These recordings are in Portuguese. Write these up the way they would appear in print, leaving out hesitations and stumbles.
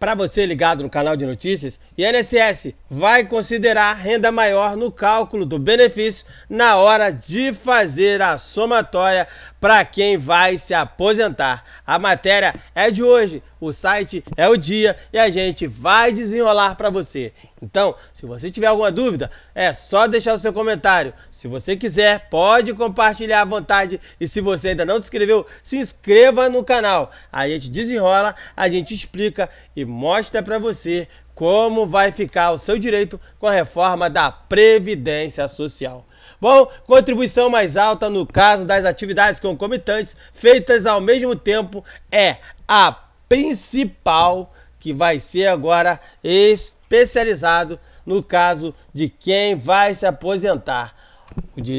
Para você ligado no canal de notícias, INSS vai considerar renda maior no cálculo do benefício na hora de fazer a somatória para quem vai se aposentar. A matéria é de hoje, o site é o dia e a gente vai desenrolar para você. Então, se você tiver alguma dúvida, é só deixar o seu comentário. Se você quiser, pode compartilhar à vontade e se você ainda não se inscreveu, se inscreva no canal. A gente desenrola, a gente explica e mostra para você como vai ficar o seu direito com a reforma da Previdência Social. Bom, contribuição mais alta no caso das atividades concomitantes feitas ao mesmo tempo é a principal, que vai ser agora especializado no caso de quem vai se aposentar.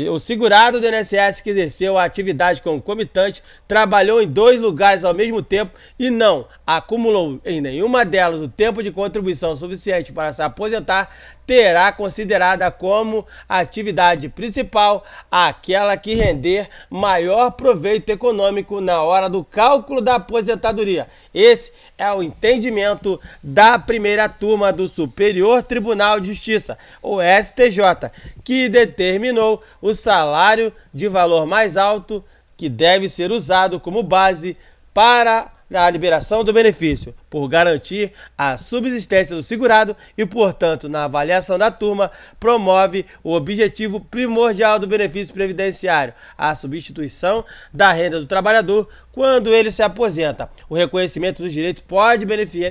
O segurado do INSS que exerceu a atividade concomitante trabalhou em 2 lugares ao mesmo tempo e não acumulou em nenhuma delas o tempo de contribuição suficiente para se aposentar, terá considerada como atividade principal aquela que render maior proveito econômico na hora do cálculo da aposentadoria. Esse é o entendimento da primeira turma do Superior Tribunal de Justiça, o STJ, que determinou o salário de valor mais alto que deve ser usado como base para a liberação do benefício, por garantir a subsistência do segurado e, portanto, na avaliação da turma, promove o objetivo primordial do benefício previdenciário, a substituição da renda do trabalhador quando ele se aposenta. O reconhecimento dos direitos pode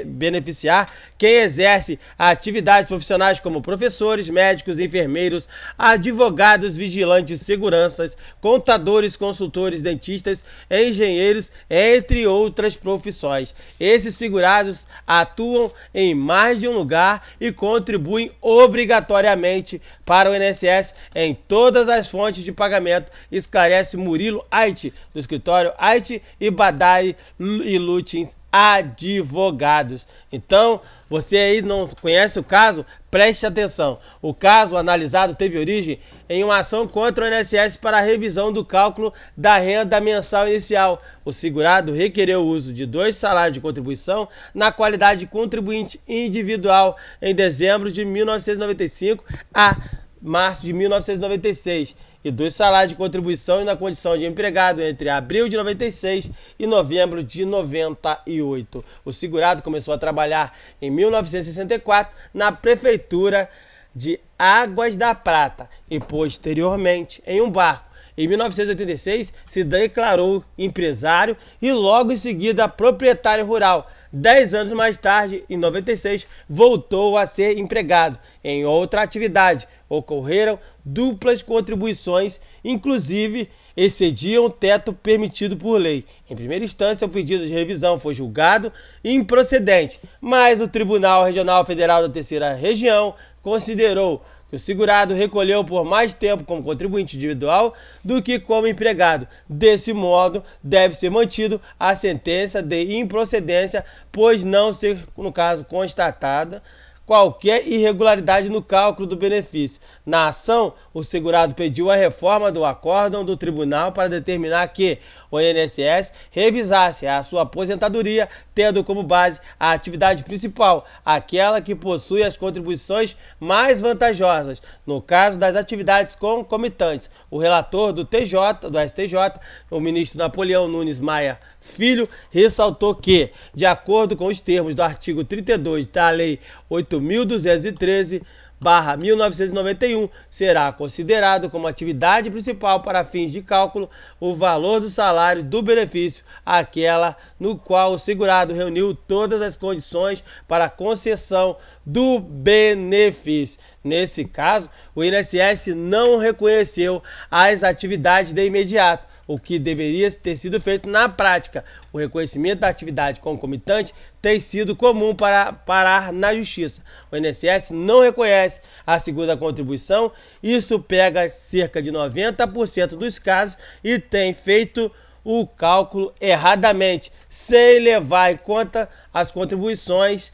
beneficiar quem exerce atividades profissionais como professores, médicos, enfermeiros, advogados, vigilantes, seguranças, contadores, consultores, dentistas, engenheiros, entre outras profissões. Esses segurados atuam em mais de um lugar e contribuem obrigatoriamente para o INSS em todas as fontes de pagamento, esclarece Murilo Aiti, do escritório Aiti e Badari e Lutins Advogados. Então, você aí não conhece o caso? Preste atenção. O caso analisado teve origem em uma ação contra o INSS para a revisão do cálculo da renda mensal inicial. O segurado requereu o uso de 2 salários de contribuição na qualidade de contribuinte individual em dezembro de 1995 a março de 1996 e 2 salários de contribuição na condição de empregado entre abril de 96 e novembro de 98. O segurado começou a trabalhar em 1964 na Prefeitura de Águas da Prata e posteriormente em um barco. Em 1986 se declarou empresário e logo em seguida proprietário rural. 10 anos mais tarde, em 96, voltou a ser empregado em outra atividade. Ocorreram duplas contribuições, inclusive excediam o teto permitido por lei. Em primeira instância, o pedido de revisão foi julgado improcedente, mas o Tribunal Regional Federal da Terceira Região considerou que o segurado recolheu por mais tempo como contribuinte individual do que como empregado. Desse modo, deve ser mantido a sentença de improcedência, pois não ser, no caso, constatada qualquer irregularidade no cálculo do benefício. Na ação, o segurado pediu a reforma do acórdão do tribunal para determinar que o INSS revisasse a sua aposentadoria, tendo como base a atividade principal, aquela que possui as contribuições mais vantajosas, no caso das atividades concomitantes. O relator do STJ, o ministro Napoleão Nunes Maia Filho, ressaltou que, de acordo com os termos do artigo 32 da Lei 8.213/1991, será considerado como atividade principal para fins de cálculo o valor do salário do benefício, aquela no qual o segurado reuniu todas as condições para a concessão do benefício. Nesse caso, o INSS não reconheceu as atividades de imediato, o que deveria ter sido feito na prática. O reconhecimento da atividade concomitante tem sido comum para parar na Justiça. O INSS não reconhece a segunda contribuição, isso pega cerca de 90% dos casos e tem feito o cálculo erradamente, sem levar em conta as contribuições.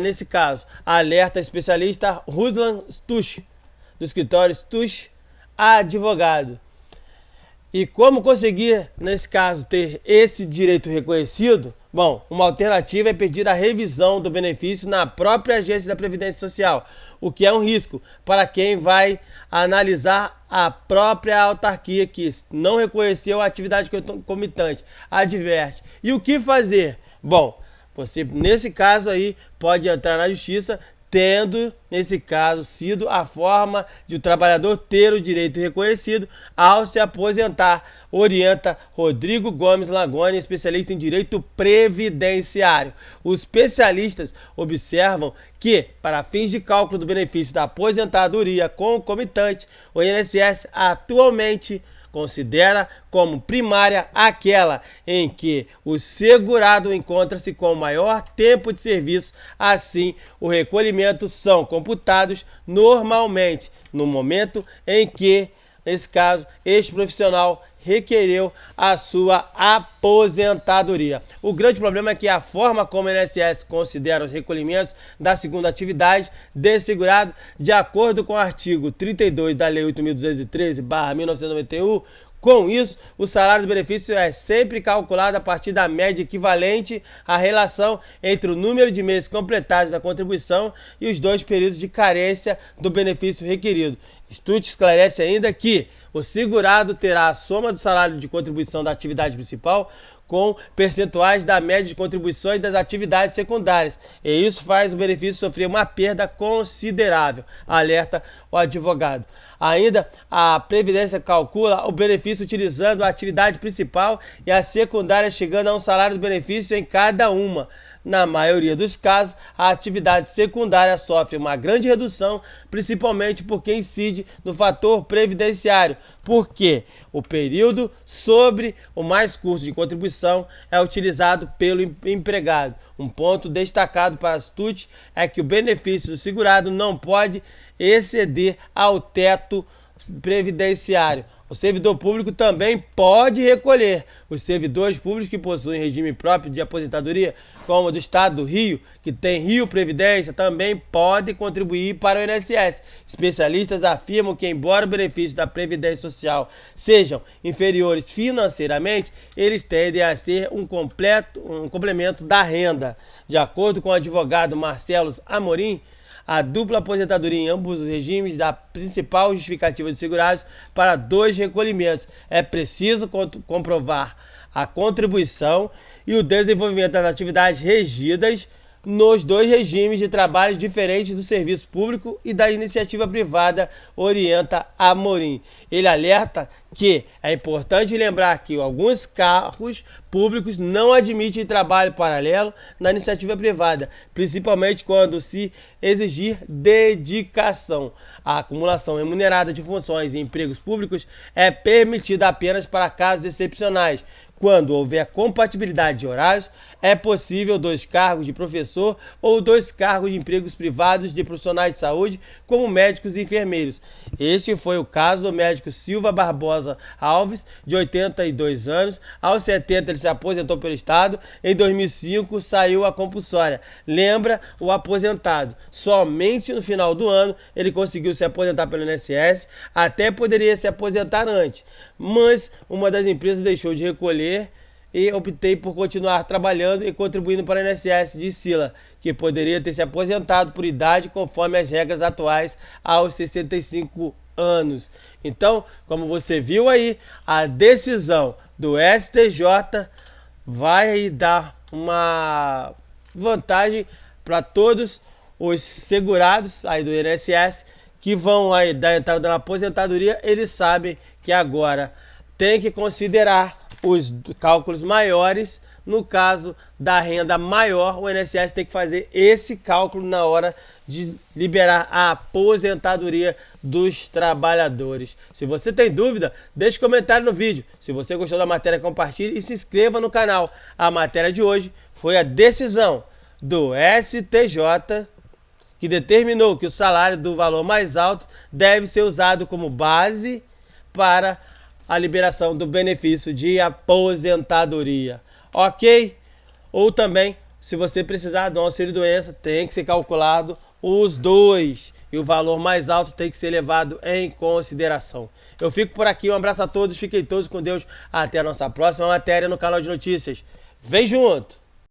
Nesse caso, alerta especialista Ruslan Stusch, do escritório Stusch Advogado. E como conseguir, nesse caso, ter esse direito reconhecido? Bom, uma alternativa é pedir a revisão do benefício na própria agência da Previdência Social, o que é um risco para quem vai analisar a própria autarquia que não reconheceu a atividade concomitante, adverte. E o que fazer? Bom, você nesse caso aí pode entrar na justiça, tendo, nesse caso, sido a forma de o trabalhador ter o direito reconhecido ao se aposentar, orienta Rodrigo Gomes Langoni, especialista em direito previdenciário. Os especialistas observam que, para fins de cálculo do benefício da aposentadoria concomitante, o INSS atualmente considera como primária aquela em que o segurado encontra-se com maior tempo de serviço, assim o recolhimento são computados normalmente no momento em que, nesse caso, este profissional requereu a sua aposentadoria. O grande problema é que a forma como o INSS considera os recolhimentos da segunda atividade desse segurado, de acordo com o artigo 32 da Lei 8.213/1991, com isso, o salário do benefício é sempre calculado a partir da média equivalente à relação entre o número de meses completados da contribuição e os 2 períodos de carência do benefício requerido. Stutz esclarece ainda que o segurado terá a soma do salário de contribuição da atividade principal com percentuais da média de contribuições das atividades secundárias, e isso faz o benefício sofrer uma perda considerável, alerta o advogado. Ainda, a Previdência calcula o benefício utilizando a atividade principal e a secundária, chegando a um salário do benefício em cada uma. Na maioria dos casos, a atividade secundária sofre uma grande redução, principalmente porque incide no fator previdenciário, porque o período sobre o mais curto de contribuição é utilizado pelo empregado. Um ponto destacado para Stutz é que o benefício do segurado não pode exceder ao teto previdenciário. O servidor público também pode recolher. Os servidores públicos que possuem regime próprio de aposentadoria, como o do Estado do Rio, que tem Rio Previdência, também podem contribuir para o INSS. Especialistas afirmam que, embora o benefício da Previdência Social sejam inferiores financeiramente, eles tendem a ser um complemento da renda. De acordo com o advogado Marcelo Amorim, a dupla aposentadoria em ambos os regimes da principal justificativa de segurados para 2 recolhimentos. É preciso comprovar a contribuição e o desenvolvimento das atividades regidas nos 2 regimes de trabalho diferentes do serviço público e da iniciativa privada, orienta Amorim. Ele alerta que é importante lembrar que alguns cargos públicos não admitem trabalho paralelo na iniciativa privada, principalmente quando se exigir dedicação. A acumulação remunerada de funções em empregos públicos é permitida apenas para casos excepcionais. Quando houver compatibilidade de horários, é possível 2 cargos de professor ou 2 cargos de empregos privados de profissionais de saúde, como médicos e enfermeiros. Este foi o caso do médico Silva Barbosa Alves, de 82 anos. Aos 70 ele se aposentou pelo Estado. Em 2005 saiu a compulsória. Lembra o aposentado. Somente no final do ano ele conseguiu se aposentar pelo INSS. Até poderia se aposentar antes, mas uma das empresas deixou de recolher e optei por continuar trabalhando e contribuindo para o INSS, disse Sila, que poderia ter se aposentado por idade conforme as regras atuais aos 65 anos. Então, como você viu aí, a decisão do STJ vai dar uma vantagem para todos os segurados aí do INSS que vão aí dar entrada na aposentadoria. Eles sabem que agora tem que considerar os cálculos maiores. No caso da renda maior, o INSS tem que fazer esse cálculo na hora de liberar a aposentadoria dos trabalhadores. Se você tem dúvida, deixe um comentário no vídeo. Se você gostou da matéria, compartilhe e se inscreva no canal. A matéria de hoje foi a decisão do STJ que determinou que o salário do valor mais alto deve ser usado como base para a liberação do benefício de aposentadoria. Ok? Ou também, se você precisar do auxílio-doença, tem que ser calculado os 2 e o valor mais alto tem que ser levado em consideração. Eu fico por aqui, um abraço a todos, fiquem todos com Deus, até a nossa próxima matéria no canal de notícias. Vem junto!